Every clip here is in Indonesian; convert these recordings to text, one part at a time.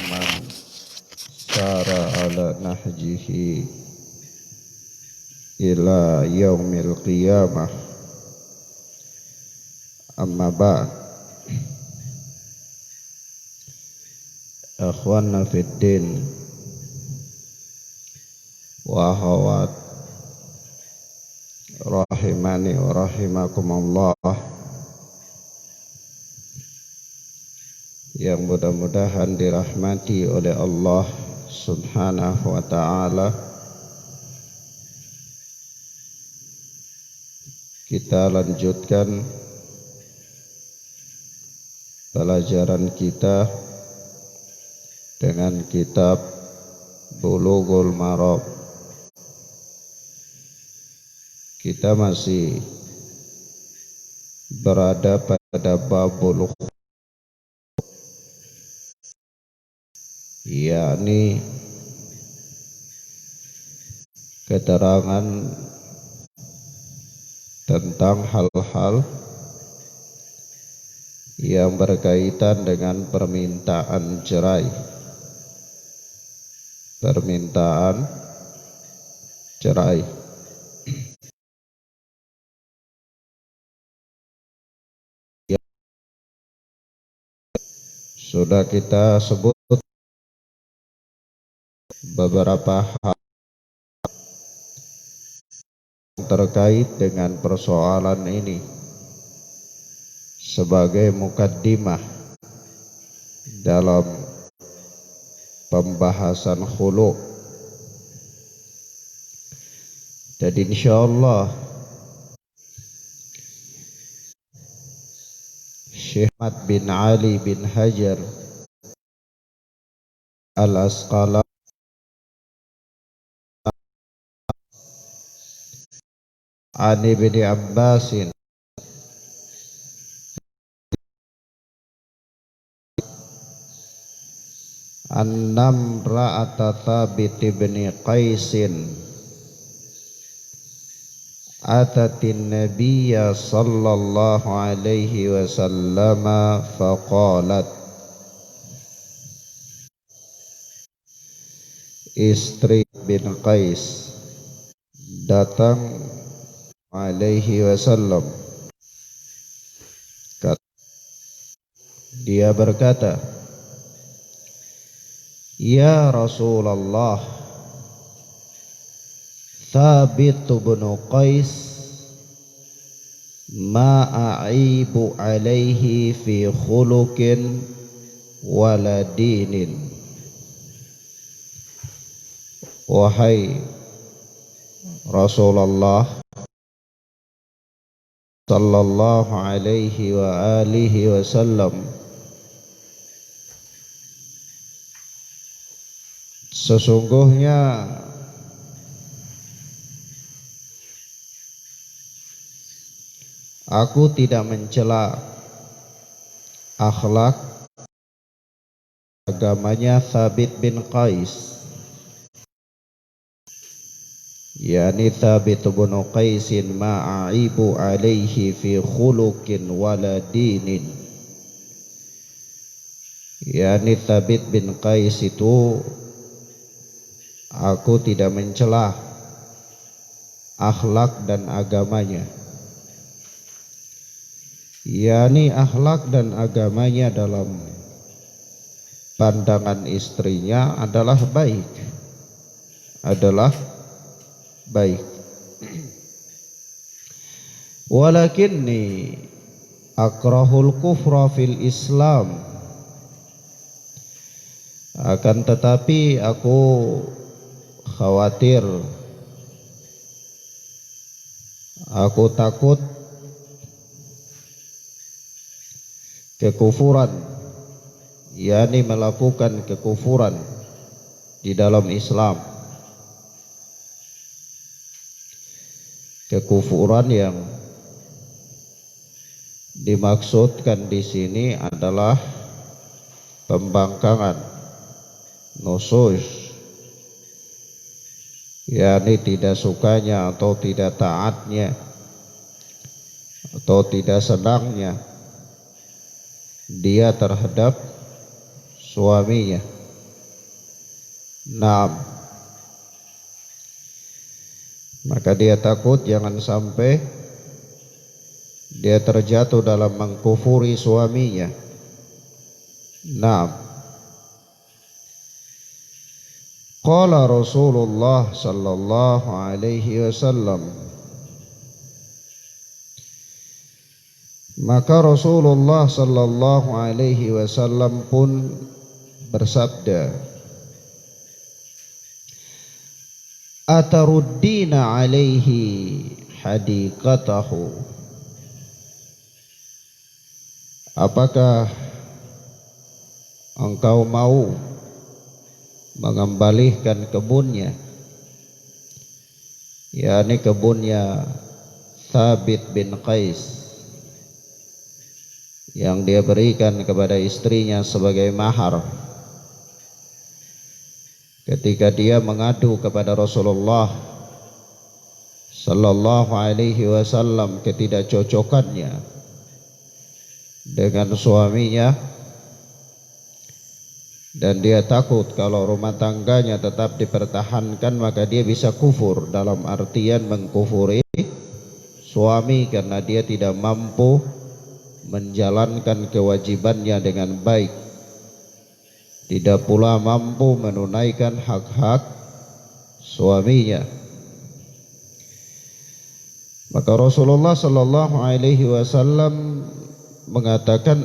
man sara ala nahjihi ila yaumil qiyamah. Amma ba'd. Akhwana fid din wa akhawat rahimani wa rahimakumullah, yang mudah-mudahan dirahmati oleh Allah Subhanahu wa ta'ala. Kita lanjutkan pelajaran kita dengan kitab Bulughul Maram. Kita masih berada pada babul, yakni keterangan tentang hal-hal yang berkaitan dengan permintaan cerai. Permintaan cerai. Sudah kita sebut beberapa hal terkait dengan persoalan ini sebagai mukaddimah dalam pembahasan khulu'. Jadi insyaallah Syekh Ahmad bin Ali bin Hajar Al-Asqalani an Ibni Abbasin annam ra'ata Thabit bin Qaisin atatin nabiyya sallallahu alaihi wasallam faqalat, istri bin Qais datang alaihi wasallam. Dia berkata, ya Rasulullah, Thabit bin Qais ma a'aibu alaihi fi khuluqin wala dinin. Wahai Rasulullah sallallahu alaihi wa alihi wasallam, sesungguhnya aku tidak mencela akhlak agamanya Thabit bin Qais, yakni Thabit bin Qaisin ma'aibu alaihi fi khuluqin wala dinin. Yakni Thabit bin Qais itu aku tidak mencela akhlak dan agamanya, yakni akhlak dan agamanya dalam pandangan istrinya adalah baik, walakinni akrahul kufra fil Islam, akan tetapi aku khawatir, aku takut kekufuran, yakni melakukan kekufuran di dalam Islam. Kekufuran yang dimaksudkan di sini adalah pembangkangan, nusus, yakni tidak sukanya atau tidak taatnya atau tidak senangnya dia terhadap suaminya. Naam. Maka dia takut jangan sampai dia terjatuh dalam mengkufuri suaminya. Naam. Qala Rasulullah sallallahu alaihi wasallam. Maka Rasulullah sallallahu alaihi wasallam pun bersabda, ataruddina alaihi hadiqatahu. Apakah engkau mau mengembalikan kebunnya, yakni kebunnya Thabit bin Qais yang dia berikan kepada istrinya sebagai mahar ketika dia mengadu kepada Rasulullah sallallahu alaihi wasallam ketidakcocokannya dengan suaminya, dan dia takut kalau rumah tangganya tetap dipertahankan maka dia bisa kufur, dalam artian mengkufuri suami karena dia tidak mampu menjalankan kewajibannya dengan baik, tidak pula mampu menunaikan hak-hak suaminya. Maka Rasulullah sallallahu alaihi wasallam mengatakan,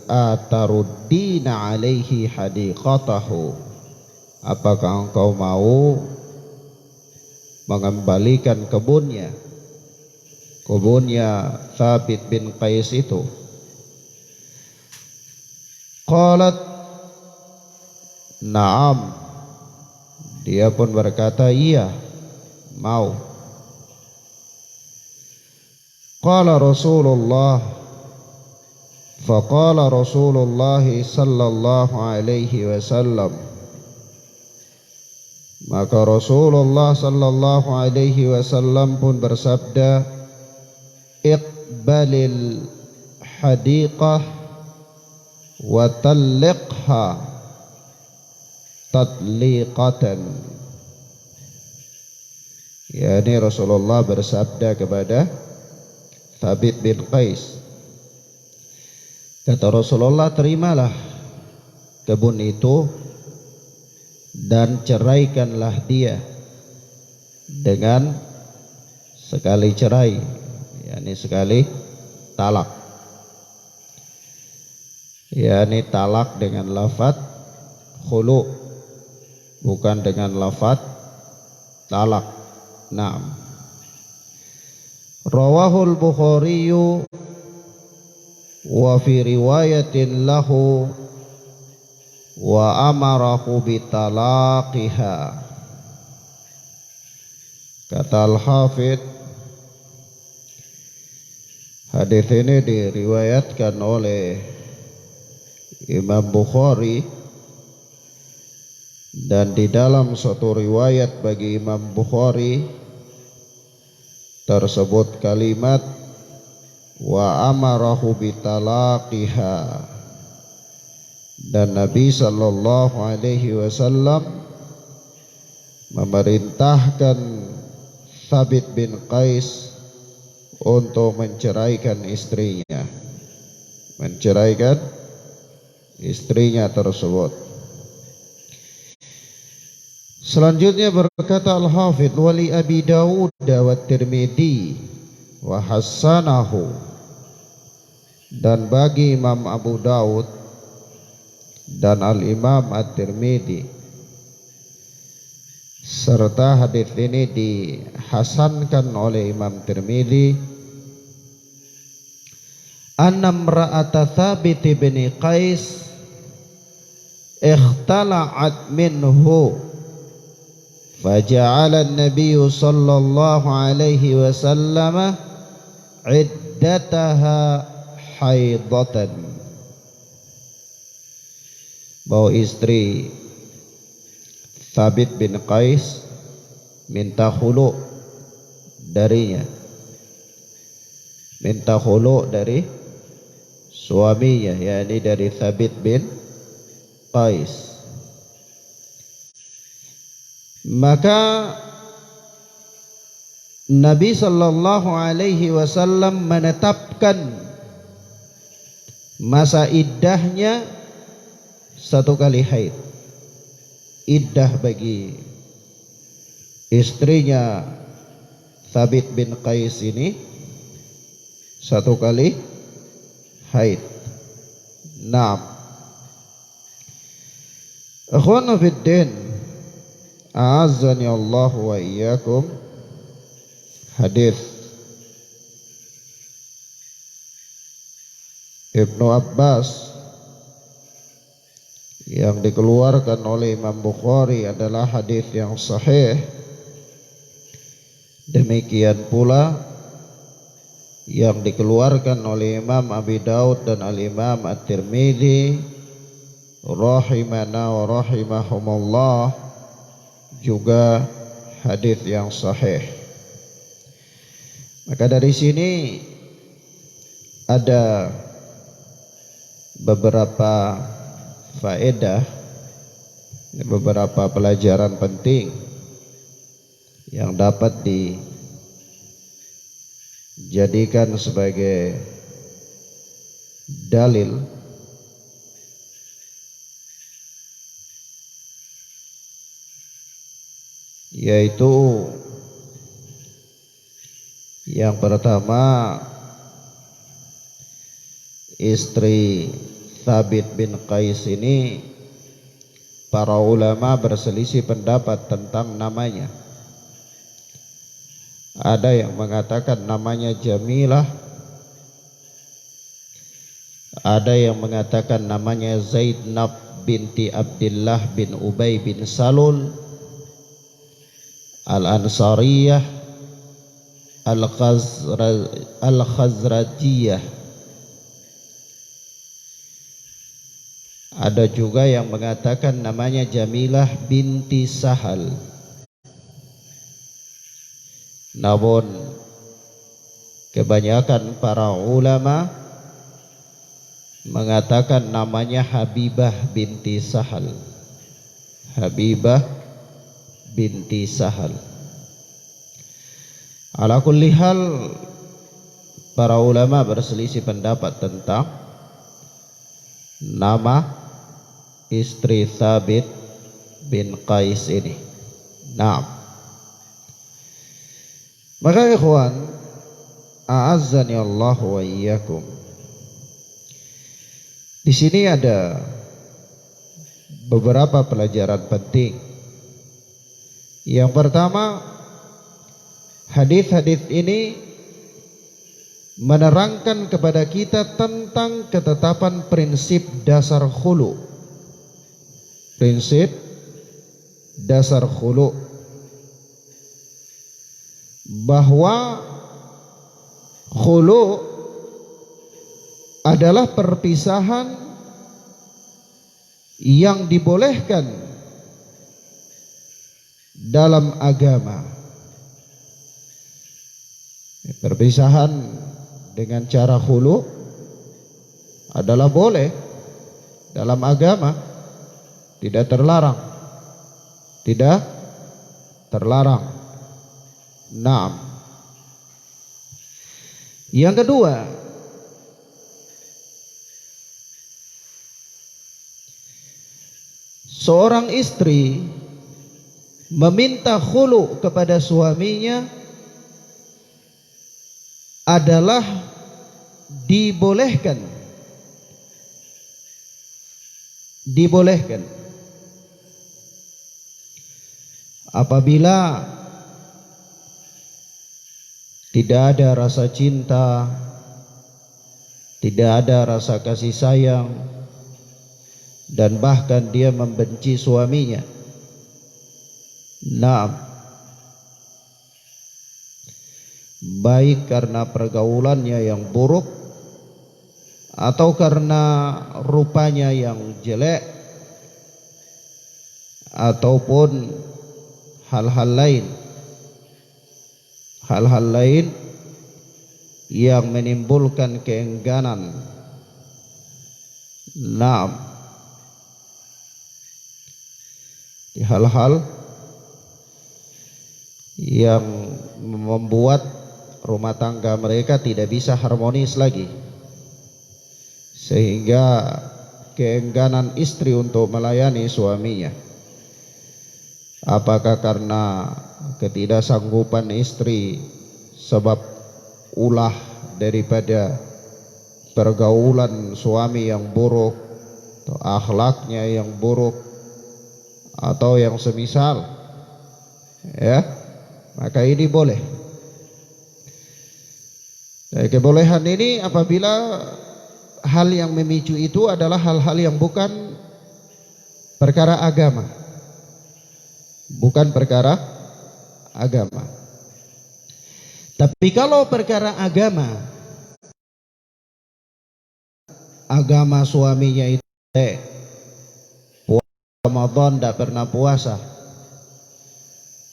ataruddina alaihi hadiqatahu. Apakah engkau mau mengembalikan kebunnya Thabit bin Qais itu? Qalat na'am. Dia pun berkata, iya, mau. Qala Rasulullah, faqala Rasulullah sallallahu alaihi wasallam. Maka Rasulullah sallallahu alaihi wasallam pun bersabda, iqbalil hadiqah wa talliqha tatliqatan. Yani Rasulullah bersabda kepada Thabit bin Qais, kata Rasulullah, terimalah kebun itu dan ceraikanlah dia dengan sekali cerai, yakni sekali talak, yakni talak dengan lafaz khulu, bukan dengan lafaz talak. Naam. Rawahul Bukhari wa fi riwayatin lahu wa amarahu bitalaqiha. Kata Al-Hafidh, hadis ini diriwayatkan oleh Imam Bukhari, dan di dalam suatu riwayat bagi Imam Bukhari tersebut kalimat wa amarahu bitalaqiha, dan Nabi sallallahu alaihi wasallam memerintahkan Thabit bin Qais untuk menceraikan istrinya tersebut. Selanjutnya berkata Al-Hafidh, wali Abi Dawud wa Tirmidzi wa hassanahu, dan bagi Imam Abu Dawud dan Al-Imam At-Tirmidzi, serta hadis ini dihasankan oleh Imam Tirmidzi, anna imra'ata Thabit bin Qais ikhtala'at minhu faja'ala an-nabiy sallallahu alaihi wasallam iddataha haidatan. Bahwa istri Thabit bin Qais minta khulu darinya, minta khulu dari suaminya, yakni dari Thabit bin Qais. Maka Nabi sallallahu alaihi wasallam menetapkan masa iddahnya 1 kali haid. Iddah bagi istrinya Thabit bin Qais ini 1 kali haid. Naam. Akhwana fiddin, a'azzani Allah wa iyyakum. Hadis Ibnu Abbas yang dikeluarkan oleh Imam Bukhari adalah hadis yang sahih. Demikian pula yang dikeluarkan oleh Imam Abi Daud dan Al-Imam At-Tirmidzi rahimana wa rahimahumullah, juga hadis yang sahih. Maka dari sini ada beberapa faedah, beberapa pelajaran penting yang dapat dijadikan sebagai dalil yaitu yang pertama, istri Thabit bin Qais ini para ulama berselisih pendapat tentang namanya. Ada yang mengatakan namanya Jamilah, ada yang mengatakan namanya Zainab binti Abdullah bin Ubay bin Salul Al-Ansariyah Al-Khazrajiyah. Ada juga yang mengatakan namanya Jamilah binti Sahal. Namun kebanyakan para ulama mengatakan namanya Habibah binti Sahal. Habibah binti Sahal. Ala kulli hal, para ulama berselisih pendapat tentang nama istri Thabit bin Qais ini. Naam. Maka ikhwan, a'azzani Allah wa iyyakum. Di sini ada beberapa pelajaran penting. Yang pertama, hadis-hadis ini menerangkan kepada kita tentang ketetapan prinsip dasar khulu. Prinsip dasar khulu, bahwa khulu adalah perpisahan yang dibolehkan dalam agama. Perpisahan dengan cara khulu adalah boleh dalam agama, tidak terlarang. Tidak terlarang. Naam. Yang kedua, seorang istri meminta khulu kepada suaminya adalah dibolehkan. Dibolehkan apabila tidak ada rasa cinta, tidak ada rasa kasih sayang, dan bahkan dia membenci suaminya. Naam. Baik karena pergaulannya yang buruk, atau karena rupanya yang jelek, ataupun hal-hal lain yang menimbulkan keengganan. Naam. Di hal-hal yang membuat rumah tangga mereka tidak bisa harmonis lagi, sehingga keengganan istri untuk melayani suaminya. Apakah karena ketidaksanggupan istri sebab ulah daripada pergaulan suami yang buruk atau akhlaknya yang buruk atau yang semisal, ya, maka ini boleh. Kebolehan ini apabila hal yang memicu itu adalah hal-hal yang bukan perkara agama, bukan perkara agama. Tapi kalau perkara agama, agama suaminya itu Ramadan tidak pernah puasa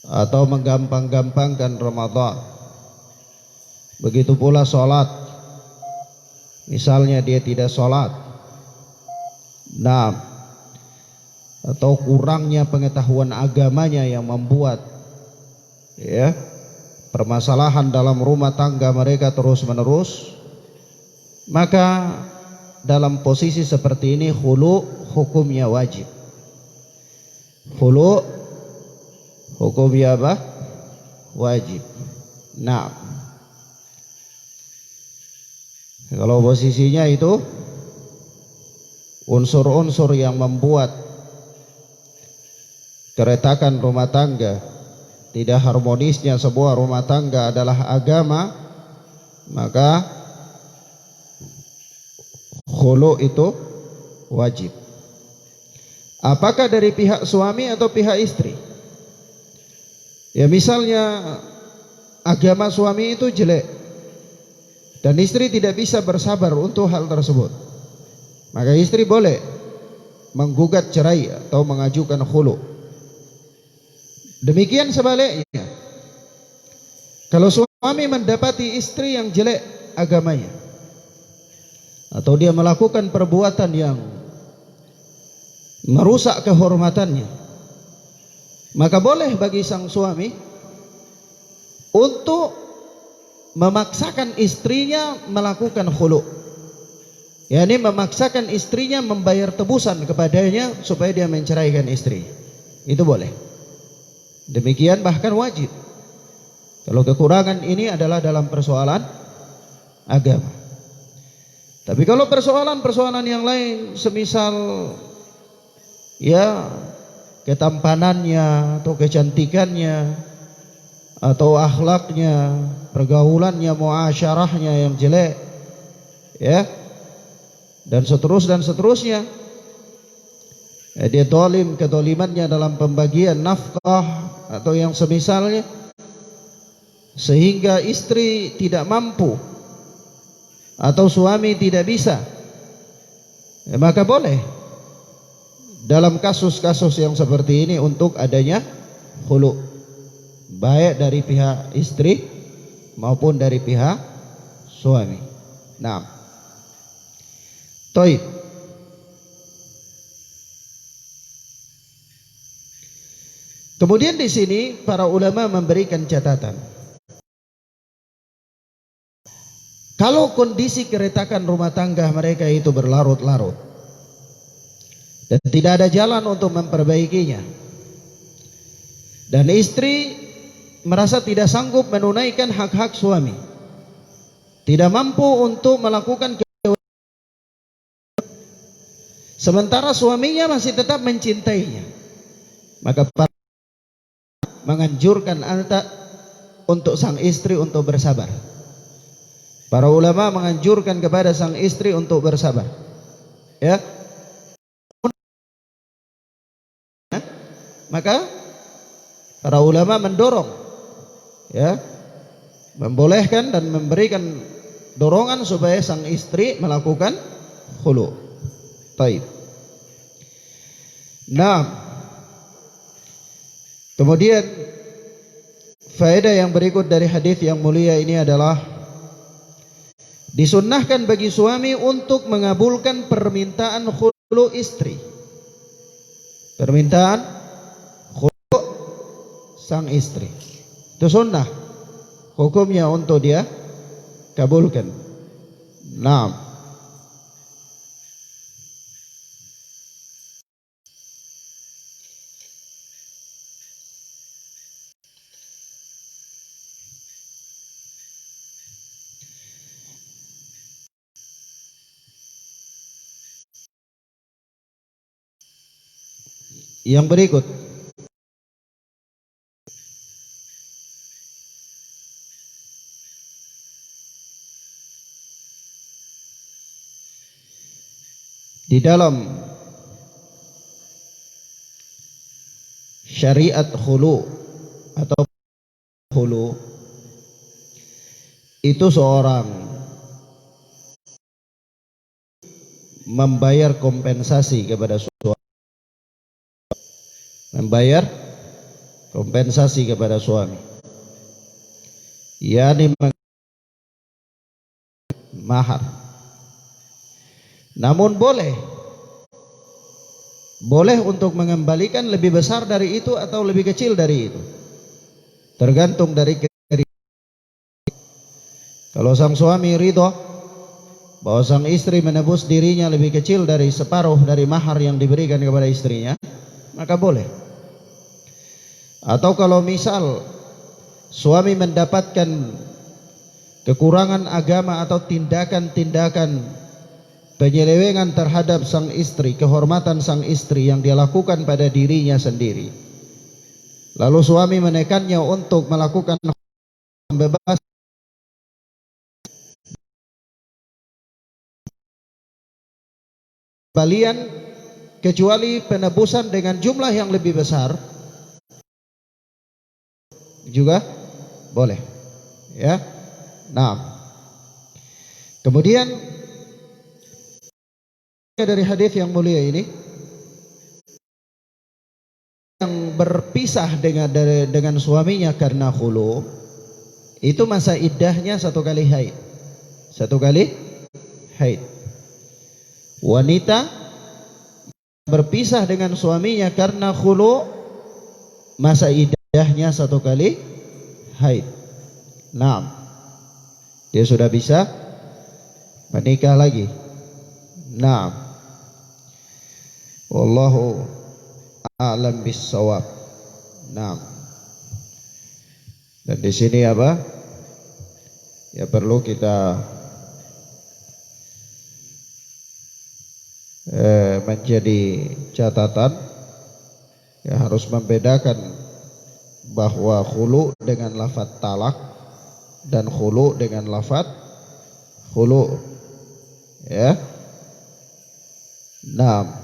atau menggampang-gampangkan Ramadan, begitu pula sholat, misalnya dia tidak sholat, nah, atau kurangnya pengetahuan agamanya yang membuat, ya, permasalahan dalam rumah tangga mereka terus menerus, maka dalam posisi seperti ini khulu hukumnya wajib. Khulu hukumnya apa? Wajib. Nah, kalau posisinya itu unsur-unsur yang membuat keretakan rumah tangga, tidak harmonisnya sebuah rumah tangga adalah agama, maka khulu itu wajib. Apakah dari pihak suami atau pihak istri? Ya, misalnya agama suami itu jelek dan istri tidak bisa bersabar untuk hal tersebut, maka istri boleh menggugat cerai atau mengajukan khulu. Demikian sebaliknya, kalau suami mendapati istri yang jelek agamanya atau dia melakukan perbuatan yang merusak kehormatannya, maka boleh bagi sang suami untuk memaksakan istrinya melakukan khulu, yakni memaksakan istrinya membayar tebusan kepadanya supaya dia menceraikan istri. Itu boleh. Demikian bahkan wajib kalau kekurangan ini adalah dalam persoalan agama. Tapi kalau persoalan-persoalan yang lain, semisal ya ketampanannya atau kecantikannya atau akhlaknya, pergaulannya, muasyarahnya yang jelek, ya, dan seterusnya, dia dolim, kedolimannya dalam pembagian nafkah atau yang semisalnya, sehingga istri tidak mampu atau suami tidak bisa, ya, maka boleh dalam kasus-kasus yang seperti ini untuk adanya khulu, baik dari pihak istri maupun dari pihak suami. Nah, toib. Kemudian di sini para ulama memberikan catatan. Kalau kondisi keretakan rumah tangga mereka itu berlarut-larut dan tidak ada jalan untuk memperbaikinya, dan istri merasa tidak sanggup menunaikan hak-hak suami, tidak mampu untuk melakukan kewajiban, sementara suaminya masih tetap mencintainya, maka menganjurkan untuk sang istri untuk bersabar. Para ulama menganjurkan kepada sang istri untuk bersabar, ya. Maka para ulama mendorong, ya, membolehkan dan memberikan dorongan supaya sang istri melakukan khulu. Taib. Nah, kemudian faedah yang berikut dari hadis yang mulia ini adalah disunnahkan bagi suami untuk mengabulkan permintaan khulu istri, permintaan sang istri. Itu sunnah. Hukumnya untuk dia kabulkan. Naam. Yang berikut, di dalam syariat khulu atau khulu itu seorang membayar kompensasi kepada suami, membayar kompensasi kepada suami, yakni mahar. Namun boleh untuk mengembalikan lebih besar dari itu atau lebih kecil dari itu, tergantung dari kalau sang suami ridho bahwa sang istri menebus dirinya lebih kecil dari separuh dari mahar yang diberikan kepada istrinya, maka boleh. Atau kalau misal suami mendapatkan kekurangan agama atau tindakan-tindakan penyelewengan terhadap sang istri, kehormatan sang istri yang dia lakukan pada dirinya sendiri, lalu suami menekannya untuk melakukan bebas, kembalian kecuali penebusan dengan jumlah yang lebih besar juga boleh, ya. Nah, kemudian dari hadis yang mulia ini, yang berpisah dengan suaminya karena khulu itu masa iddahnya 1 kali haid, 1 kali haid. Wanita berpisah dengan suaminya karena khulu masa iddahnya 1 kali haid. Nah, dia sudah bisa menikah lagi. Nah, wallahu a'lam bis-shawab. Nah, dan di sini apa? Ya perlu kita menjadi catatan, ya harus membedakan bahwa khulu dengan lafaz talak dan khulu dengan lafaz khulu, ya. Nah,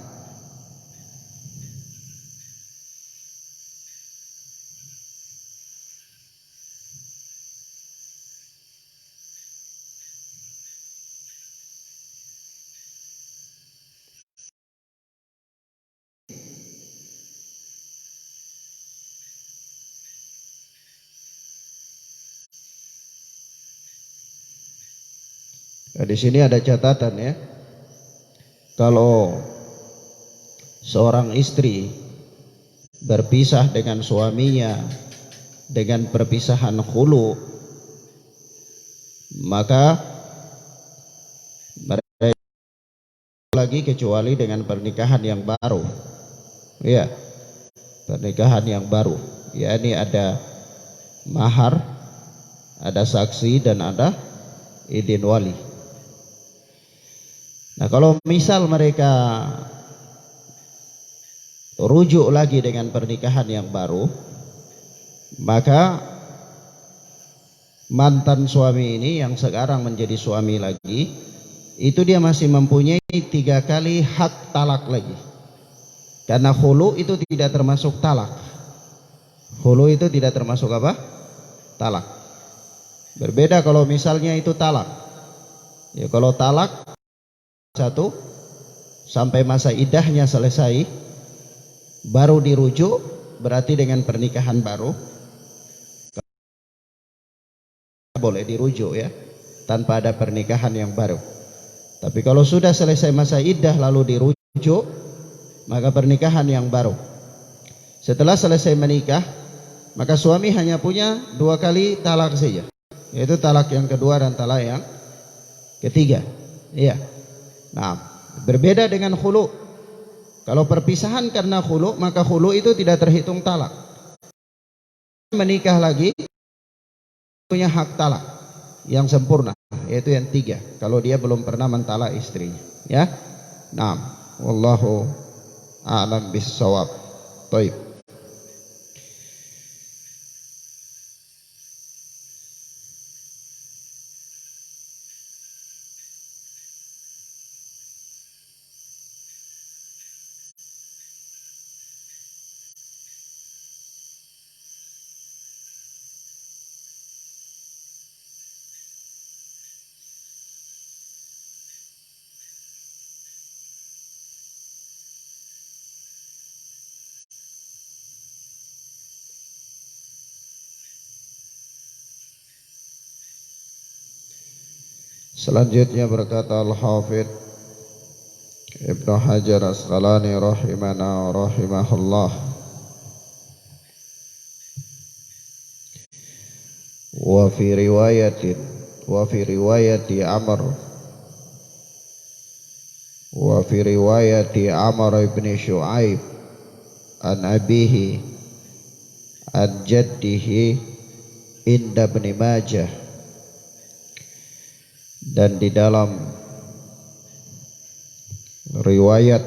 di sini ada catatan, ya. Kalau seorang istri berpisah dengan suaminya dengan perpisahan khulu, maka mereka lagi kecuali dengan pernikahan yang baru, ya, pernikahan yang baru, yakni ada mahar, ada saksi dan ada idin wali. Nah, kalau misal mereka rujuk lagi dengan pernikahan yang baru, maka mantan suami ini yang sekarang menjadi suami lagi, itu dia masih mempunyai 3 kali hak talak lagi. Karena khulu itu tidak termasuk talak. Khulu itu tidak termasuk apa? Talak. Berbeda kalau misalnya itu talak. Ya, kalau talak 1 sampai masa iddahnya selesai baru dirujuk, berarti dengan pernikahan baru boleh dirujuk, ya, tanpa ada pernikahan yang baru. Tapi kalau sudah selesai masa iddah lalu dirujuk, maka pernikahan yang baru. Setelah selesai menikah, maka suami hanya punya 2 kali talak saja, yaitu talak yang kedua dan talak yang ketiga. Iya. Nah, berbeda dengan khulu. Kalau perpisahan karena khulu, maka khulu itu tidak terhitung talak. Menikah lagi punya hak talak yang sempurna, yaitu yang 3, kalau dia belum pernah mentalak istrinya, ya. Nah, wallahu a'lam bis-shawab. Baik. Selanjutnya berkata Al-Hafidh Ibnu Hajar Asqalani rahimana rahimahullah, wa fi riwayati Amr ibn Shu'aib an abihi an jaddihi inda Ibn Majah, dan di dalam riwayat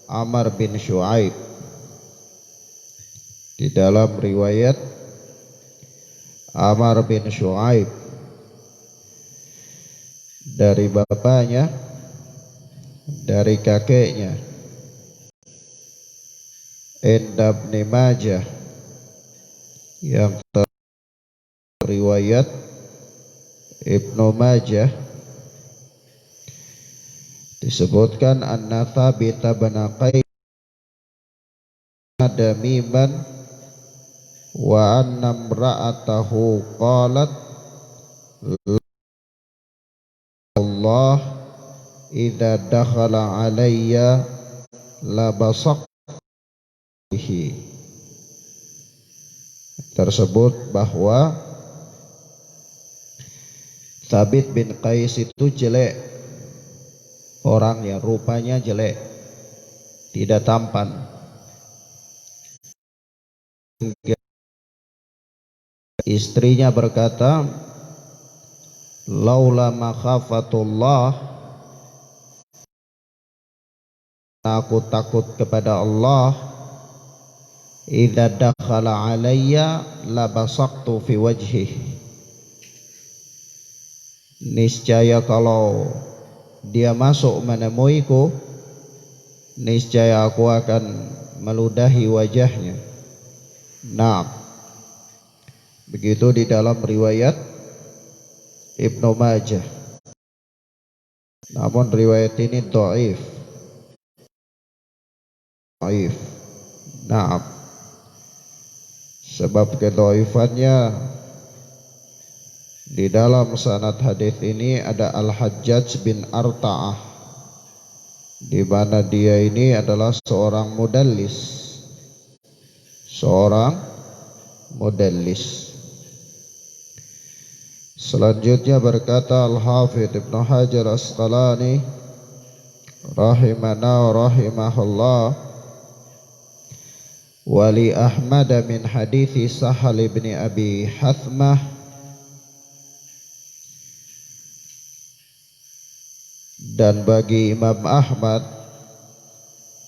Amr bin Shu'aib, di dalam riwayat Amr bin Shu'aib dari bapaknya, dari kakeknya, inda Ibn Majah, yang riwayat Ibnu Majah, disebutkan anna Thabit bin Qais damiman wa anna imra'atahu qalat Allah idza dakhala alayya labasaqtihi. Tersebut bahwa Thabit bin Qais itu jelek, orang yang rupanya jelek, tidak tampan. Istrinya berkata, laula makhafatullah, aku takut kepada Allah, idza dakhala alayya labasaqtu fi wajhihi, niscaya kalau dia masuk menemuiku, niscaya aku akan meludahi wajahnya. Nah, begitu di dalam riwayat Ibnu Majah. Namun riwayat ini dhaif. Nah, sebab kedhaifannya, di dalam sanad hadis ini ada Al-Hajjaj bin Arta'ah, di mana dia ini adalah seorang mudallis. Selanjutnya berkata Al-Hafidh Ibnu Hajar Asqalani rahimana rahimahullah, wali Ahmad min hadithi Sahal bin Abi Hathmah, dan bagi Imam Ahmad,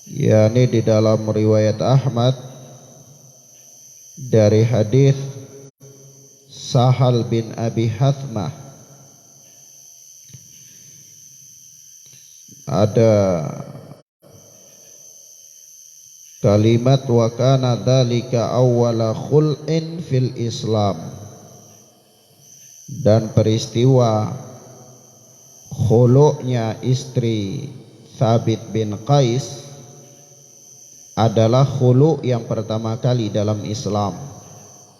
yakni di dalam riwayat Ahmad dari hadis Sahal bin Abi Hathmah, ada kalimat wa kana dzalika awwala khul'in fil Islam, dan peristiwa khulu'nya istri Thabit bin Qais adalah khulu' yang pertama kali dalam Islam.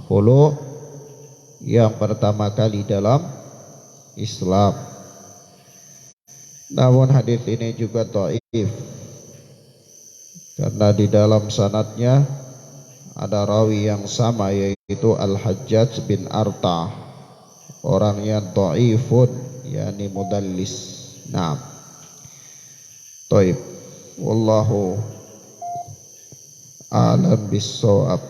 Khulu' yang pertama kali dalam Islam. Namun hadis ini juga dhaif, karena di dalam sanadnya ada rawi yang sama yaitu Al-Hajjaj bin Arta, orangnya dhaifun yakni mudallis. Naam. Taib. Wallahu a'lam bis-shawab.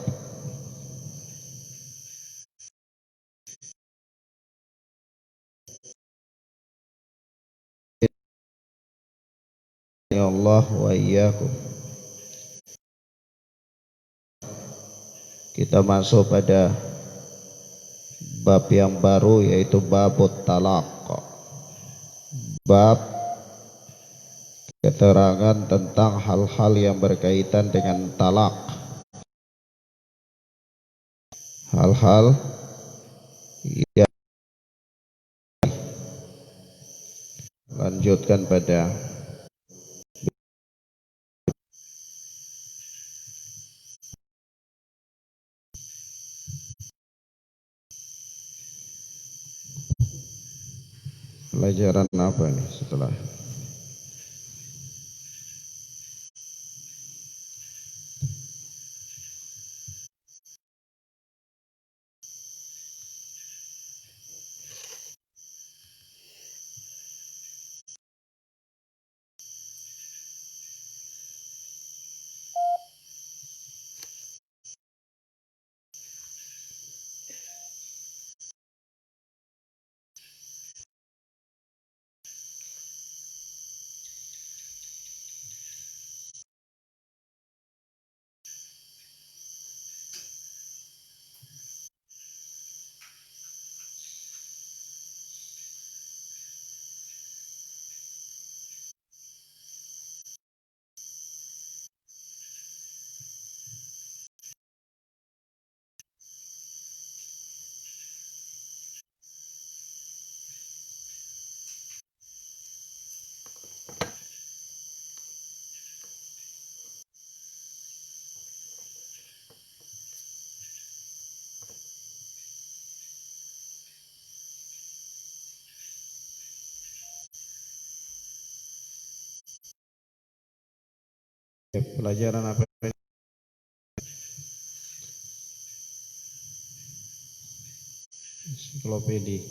Ya Allah wa iyyakum. Kita masuk pada bab yang baru yaitu babut talaq. Bab keterangan tentang hal-hal yang berkaitan dengan talak. Hal-hal yang lanjutkan pada pelajaran apa ini setelah pelajaran apa ini? Ensiklopedia.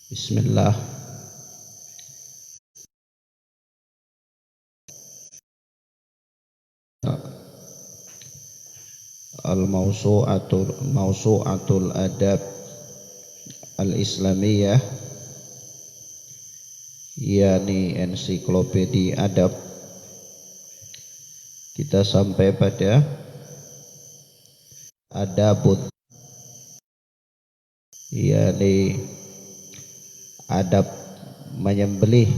Bismillah. Mausu'atul adab al-islamiyah, yakni ensiklopedia adab. Kita sampai pada adabut, yakni adab menyembelih,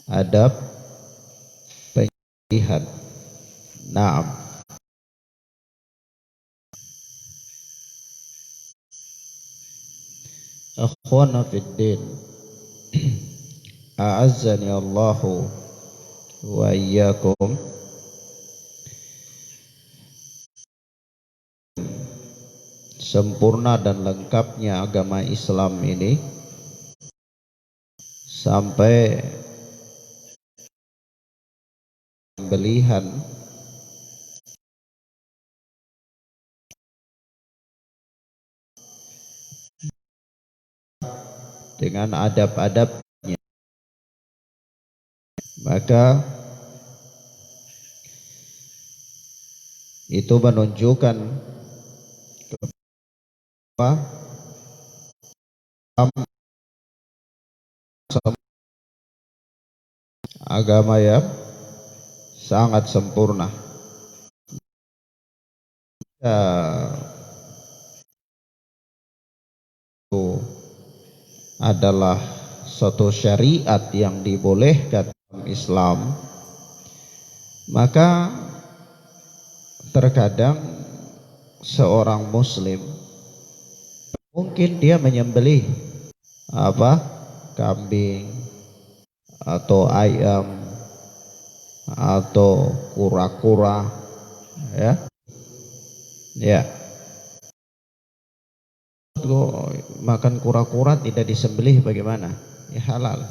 adab penyembelihan. Naam. Akhwana fid din, a'azzani Allahu wa iyyakum. Sempurna dan lengkapnya agama Islam ini sampai pembelihan dengan adab-adabnya, maka itu menunjukkan agama yang sangat sempurna. Itu adalah suatu syariat yang dibolehkan dalam Islam, maka terkadang seorang muslim mungkin dia menyembelih apa kambing atau ayam atau kura-kura, ya. Ya. Makan kura-kura tidak disembelih bagaimana? Ya halal.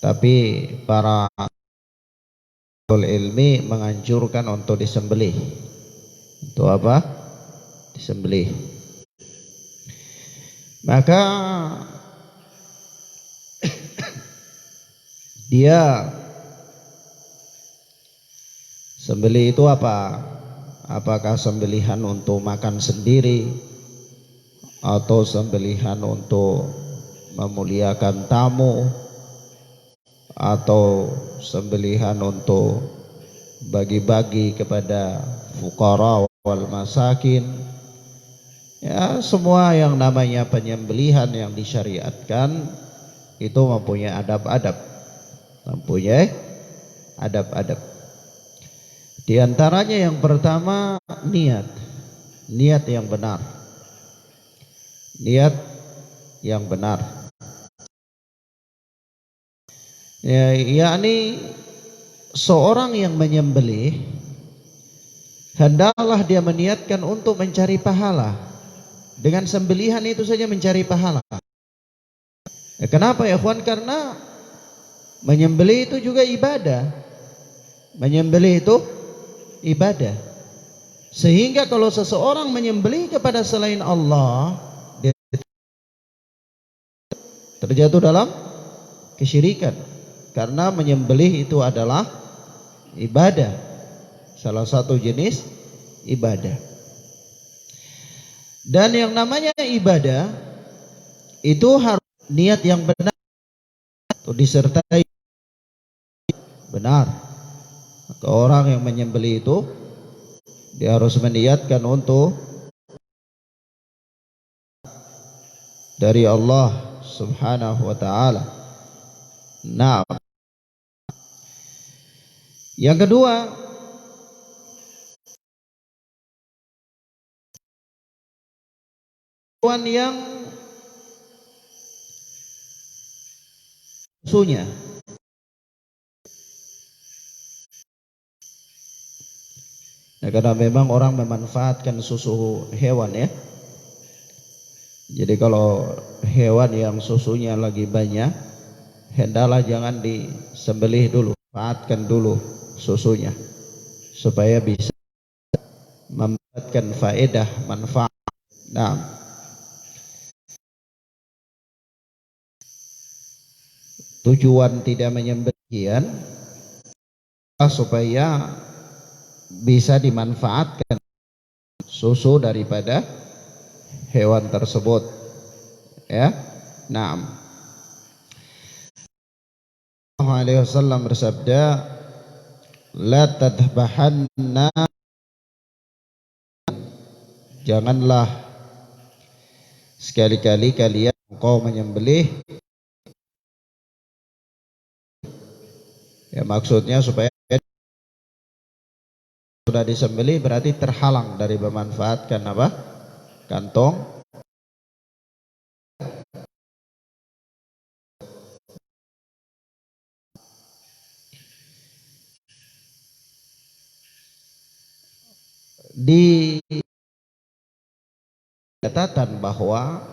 Tapi para ilmi menganjurkan untuk disembelih. Untuk apa? Disembelih. Maka dia sembelih itu apa? Apakah sembelihan untuk makan sendiri atau sembelihan untuk memuliakan tamu atau sembelihan untuk bagi-bagi kepada fuqara wal masakin? Ya, semua yang namanya penyembelihan yang disyariatkan itu mempunyai adab-adab. Mempunyai adab-adab. Di antaranya yang pertama niat. Niat yang benar. Niat yang benar. Ya, yakni seorang yang menyembelih hendaklah dia meniatkan untuk mencari pahala. Dengan sembelihan itu saja mencari pahala. Ya, kenapa ya ikhwan? Karena menyembelih itu juga ibadah. Menyembelih itu ibadah. Sehingga kalau seseorang menyembelih kepada selain Allah, dia terjatuh dalam kesyirikan. Karena menyembelih itu adalah ibadah. Salah satu jenis ibadah. Dan yang namanya ibadah itu harus niat yang benar, atau disertai benar. Maka orang yang menyembelih itu dia harus meniatkan untuk dari Allah Subhanahu wa taala. Nah, yang kedua, yang susunya. Nah, karena memang orang memanfaatkan susu hewan, ya. Jadi kalau hewan yang susunya lagi banyak, hendaklah jangan disembelih dulu, manfaatkan dulu susunya supaya bisa mendapatkan faedah manfaat. Nah, tujuan tidak menyembelih supaya bisa dimanfaatkan susu daripada hewan tersebut, ya. Naam. Sallallahu alaihi wasallam bersabda, la tadhbahanna, janganlah sekali-kali kalian engkau menyembelih. Ya, maksudnya supaya sudah disembelih berarti terhalang dari memanfaatkan apa? Kantong. Di catatan bahwa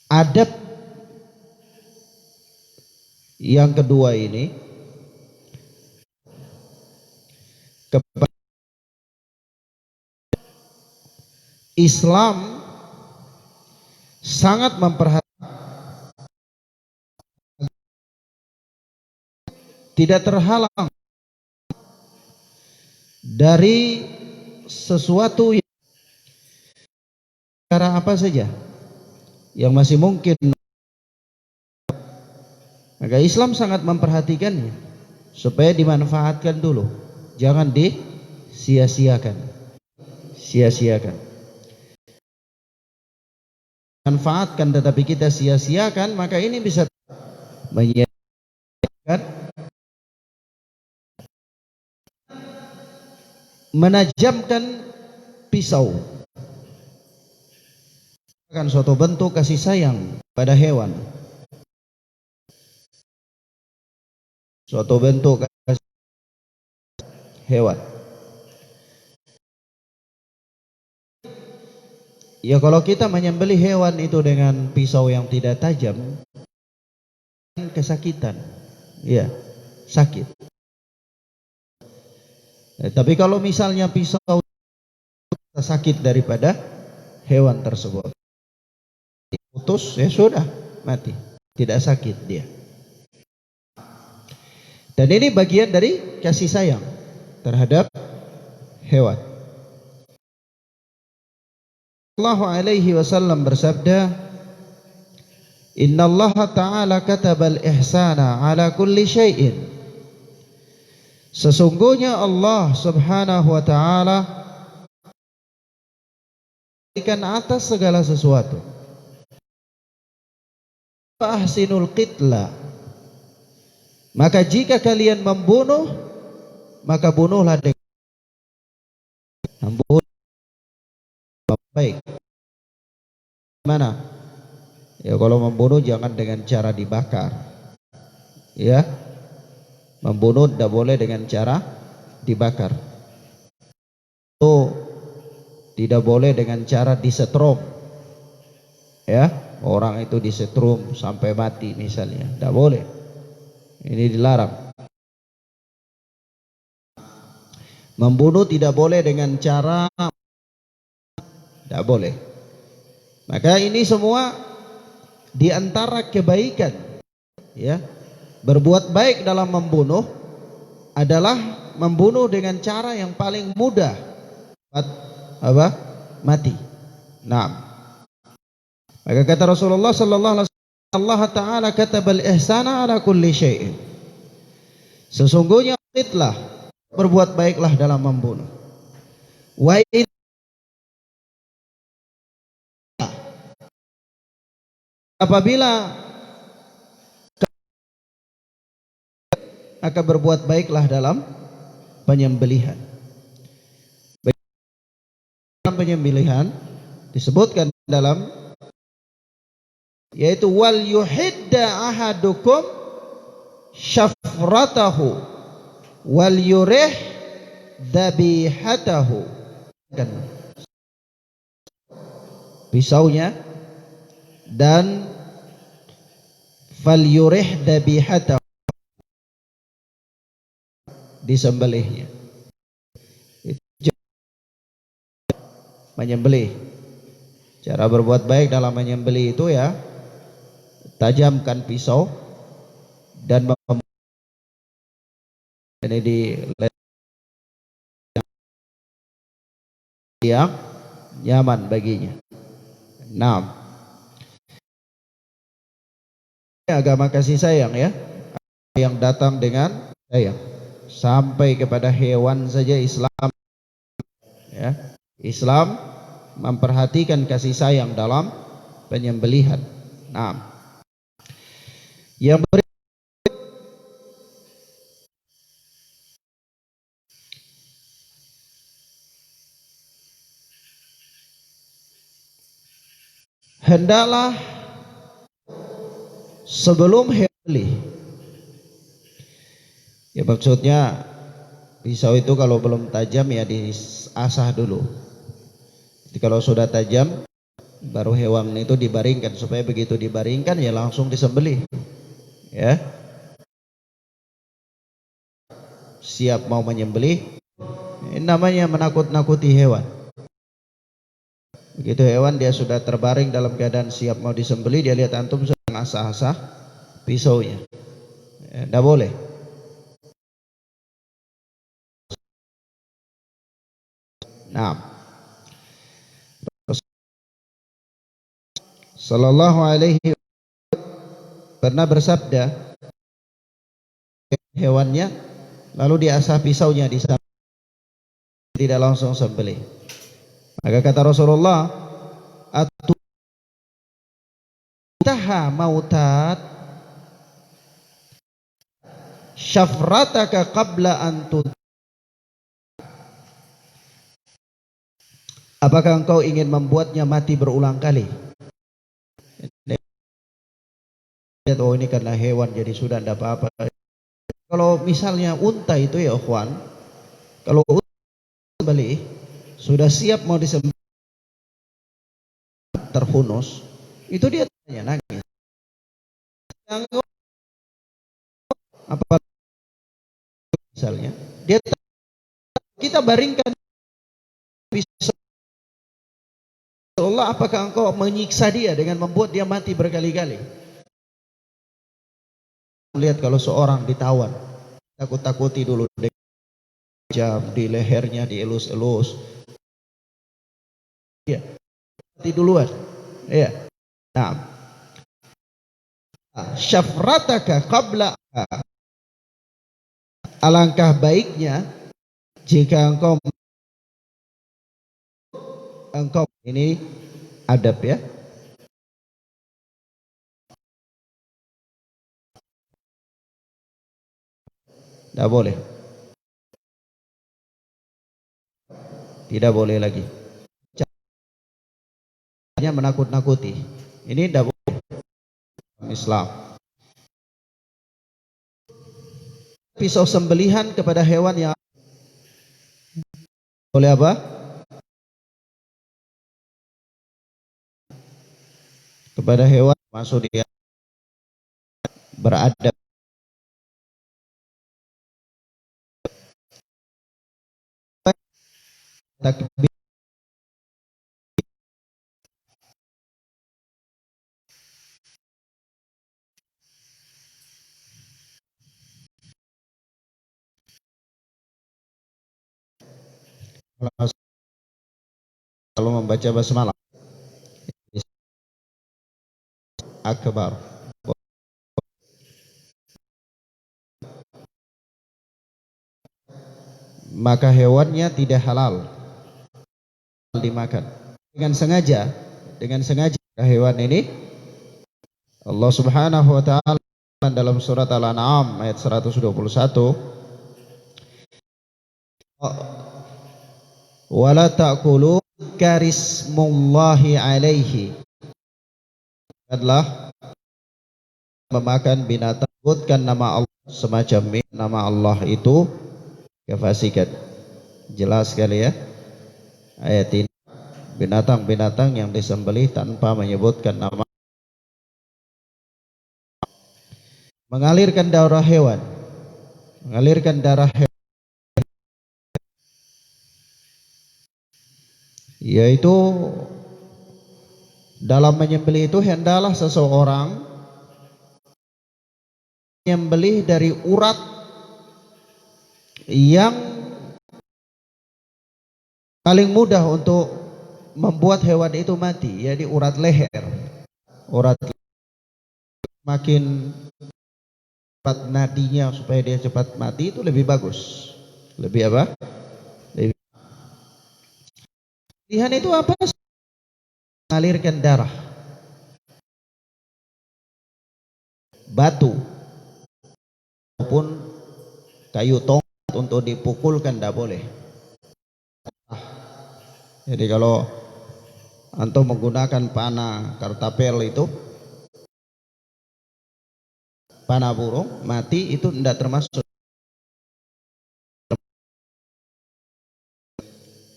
adab yang kedua ini kepada Islam sangat memperhatikan, tidak terhalang dari sesuatu yang cara apa saja yang masih mungkin. Maka Islam sangat memperhatikannya supaya dimanfaatkan dulu, jangan disia-siakan. Sia-siakan, manfaatkan tetapi kita sia-siakan, maka ini bisa menyebabkan menajamkan pisau. Kan suatu bentuk kasih sayang pada hewan. Suatu bentuk kasih hewan. Ya kalau kita menyembelih hewan itu dengan pisau yang tidak tajam, kesakitan. Ya, sakit. Tapi kalau misalnya pisau sakit daripada hewan tersebut, putus, ya sudah, mati, tidak sakit dia. Dan ini bagian dari kasih sayang terhadap hewan. Sallallahu alaihi wasallam bersabda, Inna Allah Ta'ala katabal ihsana ala kulli syai'in. Sesungguhnya Allah Subhanahu wa Ta'ala berikan atas segala sesuatu. Ahsinul qitla. Maka jika kalian membunuh, maka bunuhlah dengan membunuh baik. Mana? Ya kalau membunuh jangan dengan cara dibakar. Ya. Membunuh tidak boleh dengan cara dibakar. Itu tidak boleh dengan cara disetrum. Ya, orang itu disetrum sampai mati misalnya, tidak boleh. Ini dilarang. Membunuh tidak boleh dengan cara, tidak boleh. Maka ini semua di antara kebaikan, ya. Berbuat baik dalam membunuh adalah membunuh dengan cara yang paling mudah, apa? Mati. Nah, maka kata Rasulullah sallallahu alaihi wasallam, Allah Ta'ala katabal ihsana ala kulli syai'in. Sesungguhnya itlah, berbuat baiklah dalam membunuh. Wa in apabila maka berbuat baiklah dalam penyembelihan. Dalam penyembelihan disebutkan dalam, yaitu wal yuhidda ahadukum syafratahu wal yurih dabihatahu. Dan pisaunya dan fal yurih dabihatahu, disembelihnya. Itu menyembelih. Cara berbuat baik dalam menyembelih itu ya, tajamkan pisau dan ini di yang nyaman baginya. Nah, agama kasih sayang ya, yang datang dengan sayang sampai kepada hewan saja Islam, ya. Islam memperhatikan kasih sayang dalam penyembelihan. Nah, yang hendaklah sebelum beli, ya maksudnya pisau itu kalau belum tajam ya diasah dulu. Jadi kalau sudah tajam baru hewan itu dibaringkan, supaya begitu dibaringkan ya langsung disembelih. Ya. Siap mau menyembelih, ini namanya menakut-nakuti hewan. Begitu hewan dia sudah terbaring dalam keadaan siap mau disembelih, dia lihat antum sedang asah-asah pisaunya. Ya, tidak boleh. Nah, Sallallahu alaihi pernah bersabda, hewannya lalu diasah pisaunya di sana, tidak langsung sembelih. Maka kata Rasulullah, "Ataha mautat syafrataka qabla an tut." Apakah engkau ingin membuatnya mati berulang kali? lihat, oh ini karena hewan jadi sudah tidak apa-apa. Kalau misalnya unta itu ya ikhwan, kalau unta disembelih sudah siap mau disembelih terhunus, itu dia tanya nangis. Yang apa misalnya dia kita baringkan Allah, apakah engkau menyiksa dia dengan membuat dia mati berkali-kali? Lihat kalau seorang ditawan, takut-takuti dulu jam di lehernya dielus-elus, ya mati duluan, ya. Nah, syafrataka qabla, alangkah baiknya jika engkau ini adab ya. Tidak boleh. Tidak boleh lagi. Caranya menakut-nakuti. Ini tidak boleh. Islam. Pisau sembelihan kepada hewan yang boleh apa? Kepada hewan masuk dia beradab. Takbir. Kalau membaca basmalah akbar, maka hewannya tidak halal dimakan dengan sengaja hewan ini. Allah Subhanahu wa taala dalam surat Al-An'am ayat 121, wala ta'kulu karismullahi alaihi, adalah memakan binatang sebutkan nama Allah semacam nama Allah itu kefasikan. Jelas sekali ya ayat ini, binatang-binatang yang disembelih tanpa menyebutkan nama, mengalirkan darah hewan, yaitu dalam menyembelih itu hendaklah seseorang menyembelih dari urat yang paling mudah untuk membuat hewan itu mati, yaitu urat leher. Makin cepat nadinya supaya dia cepat mati itu lebih bagus. Lebih apa? Pilihan itu apa? Mengalirkan darah, batu maupun kayu tongkat untuk dipukulkan tidak boleh. Jadi kalau antum menggunakan panah kartapel itu, panah burung mati, itu tidak termasuk.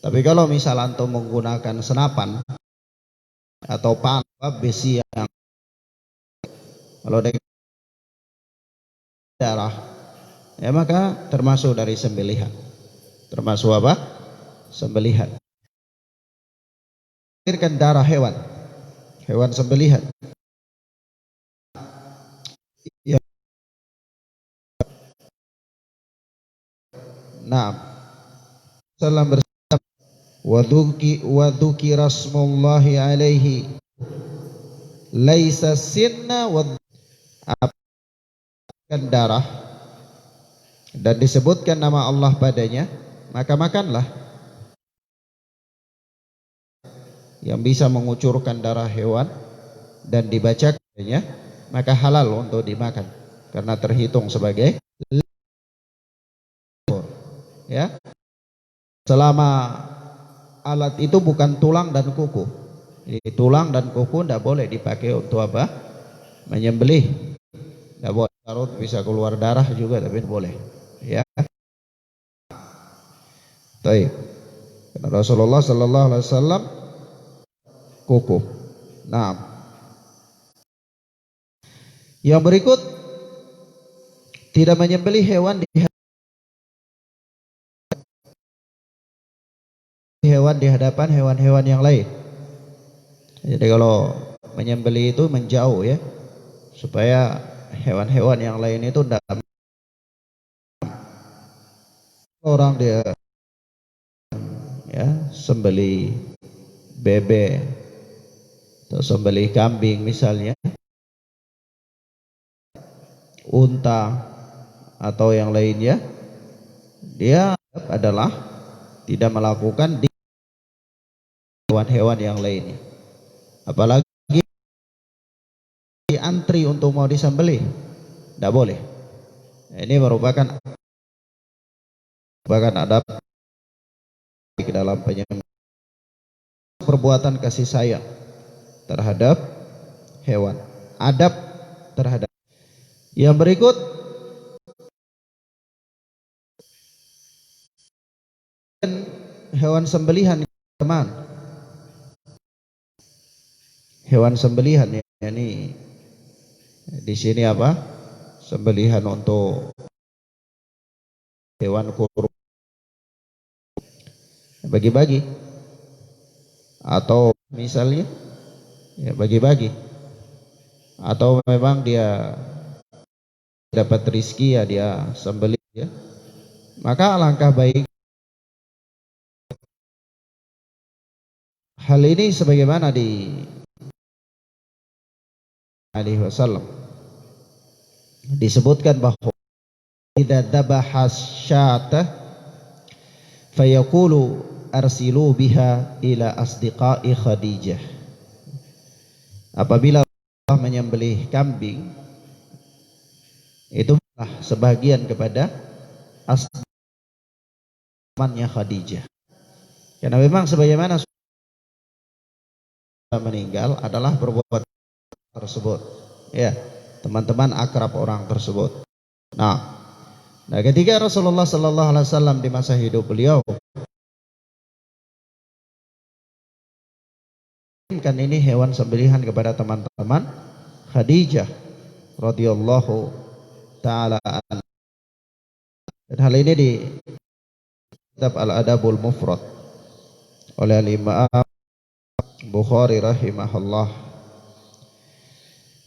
Tapi kalau misal antum menggunakan senapan atau panah besi yang kalau ada darah, ya maka termasuk dari sembelihan. Termasuk apa? Sembelihan. Mengalirkan darah hewan sembelihan. Ya. Nah, salam bersama wadzuki rasmullahi alaihi laisa sinna akan darah dan disebutkan nama Allah padanya, maka makanlah. Yang bisa mengucurkan darah hewan dan dibacakannya, maka halal untuk dimakan karena terhitung sebagai ya, selama alat itu bukan tulang dan kuku. Jadi tulang dan kuku tidak boleh dipakai untuk apa? Menyembelih. Tidak boleh. Karut bisa keluar darah juga, tapi tidak boleh. Ya. Baik. Karena Rasulullah Sallallahu Alaihi Wasallam kuku. Nah, yang berikut, tidak menyembelih hewan di hadapan hewan-hewan yang lain. Jadi kalau menyembelih itu menjauh ya, supaya hewan-hewan yang lain itu tidak, orang dia ya sembelih bebek atau sembelih kambing misalnya, unta atau yang lainnya, dia adalah tidak melakukan di hewan-hewan yang lainnya. Apalagi antri untuk mau disembelih, tidak boleh. Ini merupakan adab ke dalam penyembelihan, perbuatan kasih sayang terhadap hewan, adab terhadap. Yang berikut, hewan sembelihan teman, hewan sembelihan ya, ini di sini apa? Sembelihan untuk hewan kurban, bagi-bagi, atau misalnya ya bagi-bagi, atau memang dia dapat rizki ya dia sembelih ya, maka alangkah baik. Hal ini sebagaimana di alaihi wasallam disebutkan bahwa idza dhabaha syata fayaqulu arsilu biha ila asdiqai Khadijah. Apabila Allah menyembelih kambing, itu sebagian kepada temannya Khadijah. Karena memang sebagaimana sudah meninggal adalah perbuatan tersebut. Ya, teman-teman akrab orang tersebut. Nah, ketika Rasulullah Sallallahu Alaihi Wasallam di masa hidup beliau, kan ini hewan sembelihan kepada teman-teman Khadijah radhiyallahu taala. Dan hal ini di kitab Al-Adabul Mufrad oleh Imam Bukhari rahimahullah.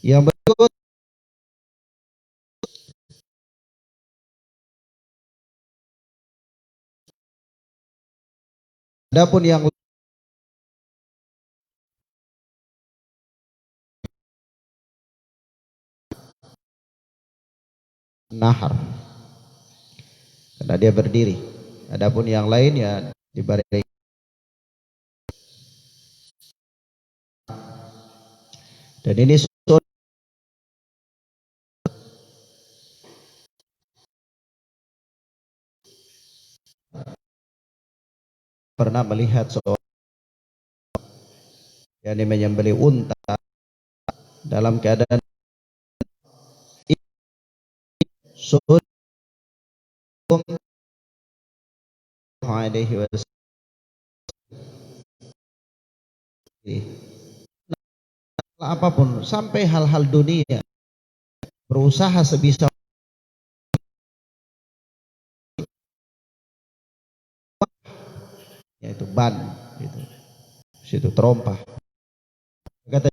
Yang berikut, adapun yang nahar, karena dia berdiri. Adapun yang lain ya dibaring. Dan ini pernah melihat seorang yang menyembelih unta dalam keadaan Sallallahu alaihi wasallam apapun, sampai hal-hal dunia, berusaha sebisa yaitu ban gitu, situ terompah, kata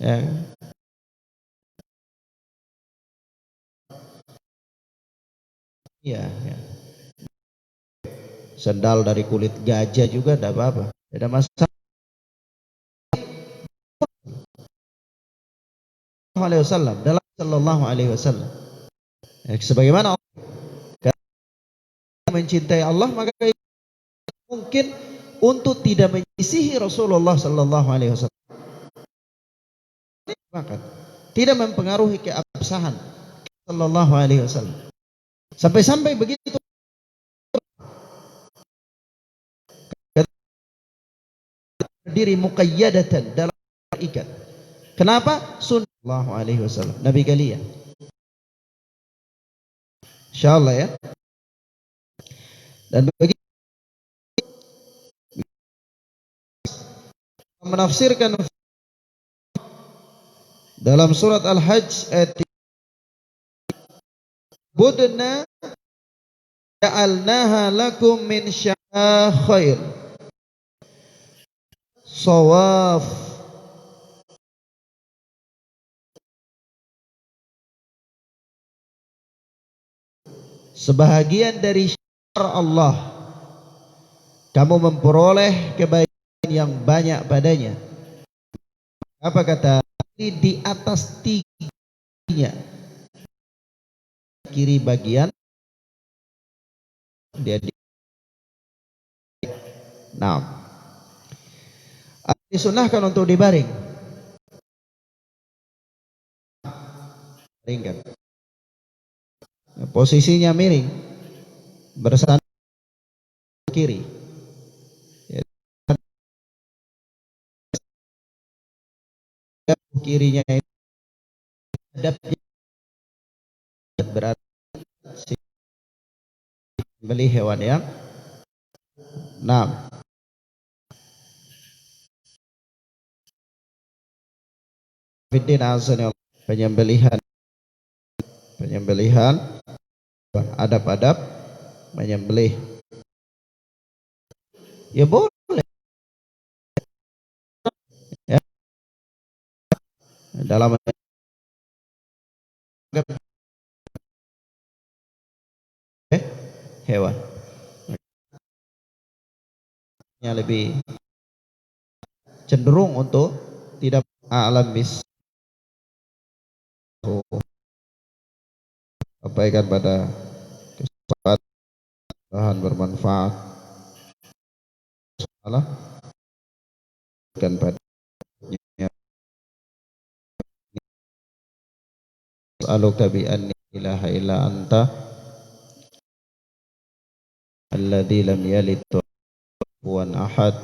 ya, iya ya. Sendal dari kulit gajah juga tidak apa-apa, tidak ada masalah. Alaihi Wasallam, dalam Sallallahu Alaihi Wasallam, sebagaimana Allah mencintai Allah, maka mungkin untuk tidak menyisihi Rasulullah Sallallahu Alaihi Wasallam, maka tidak mempengaruhi keabsahan Sallallahu Alaihi Wasallam. Sampai-sampai begitu berdiri muqayyadatan dalam ikat. Kenapa? Sunnah sallallahu alaihi wasallam. Nabi kalian. Insyaallah ya. Dan bagi menafsirkan dalam surat Al-Hajj ayat budna ja'alnaha lakum min khair sawaf sebahagian dari syar Allah kamu memperoleh kebaikan yang banyak padanya. Apa kata di atas tingginya kiri bagian dia nah disunahkan untuk dibaring kan posisinya miring bersandar kiri kirinya itu hadapnya berarti beli hewan yang penyembelihan adab-adab menyembelih ya boleh ya dalam hewan yang lebih cenderung untuk tidak alam bis sampaikan pada kesempatan bahan bermanfaat salah kan pada as'aluka bi anni ilaha illa anta alladzi lam yalid wa lam ahad